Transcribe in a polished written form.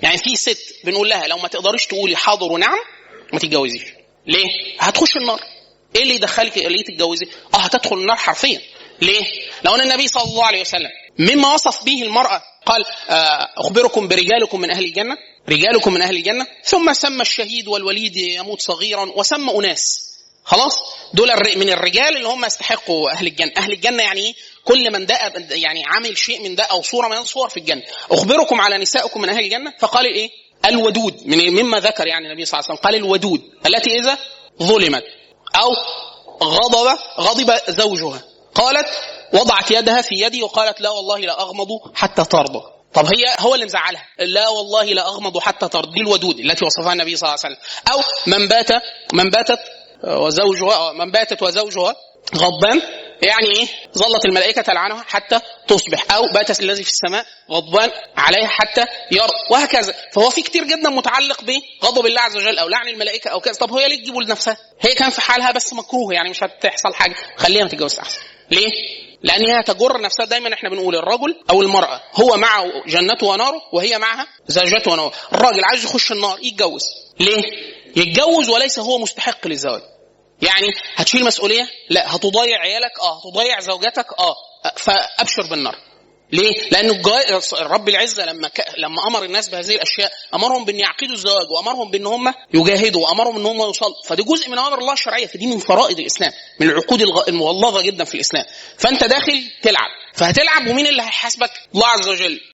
يعني في ست بنقول لها لو ما تقدريش تقولي حاضر ونعم ما تتجوزيش. ليه؟ هتخش النار. ايه اللي يدخلك ليه تتجوزي؟ هتدخل النار حرفيا. ليه؟ لو ان النبي صلى الله عليه وسلم مما وصف به المرأة قال اخبركم برجالكم من اهل الجنة، رجالكم من اهل الجنة، ثم سمى الشهيد والوليد يموت صغيرا وسمى اناس. خلاص دول من الرجال اللي هم يستحقوا اهل الجنة. اهل الجنة يعني ايه؟ كل من ده يعني عامل شيء من ده او صورة من الصور في الجنة. اخبركم على نسائكم من اهل الجنة، فقال ايه؟ الودود، مما ذكر يعني النبي صلى الله عليه وسلم قال الودود التي اذا ظلمت او غضب زوجها قالت وضعت يدها في يدي وقالت لا والله لا أغمض حتى ترضى. طب هو اللي مزعلها، لا والله لا أغمض حتى ترضى، دي الودود التي وصفها النبي صلى الله عليه وسلم. أو من باتت وزوجها غضبان، يعني ايه؟ ظلت الملائكة تلعنها حتى تصبح، او بات الذي في السماء غضبان عليها حتى يرضى، وهكذا. فهو في كتير جدا متعلق بغضب الله عز وجل او لعن الملائكة او كذا. طب هي ليه تجيبه لنفسها؟ هي كان في حالها بس مكروه، يعني مش هتحصل حاجة، خليها ما تتجوز احسن. ليه؟ لأنها تجر نفسها. دايما احنا بنقول الرجل أو المرأة هو معه جنته وناره وهي معها زوجته وناره. الراجل عايز يخش النار يتجوز. ليه؟ يتجوز وليس هو مستحق للزواج. يعني هتشيل مسؤولية؟ لا. هتضيع عيالك؟ هتضيع زوجتك؟ فأبشر بالنار. ليه؟ لأن رب العزة لما أمر الناس بهذه الأشياء أمرهم بأن يعقدوا الزواج، وأمرهم بأن هم يجاهدوا، وأمرهم أن هم يوصلوا. فدي جزء من أمر الله الشرعية، فدي من فرائض الإسلام، من العقود المغلظة جدا في الإسلام. فأنت داخل تلعب، فهتلعب ومين اللي هيحاسبك؟ الله عز وجل.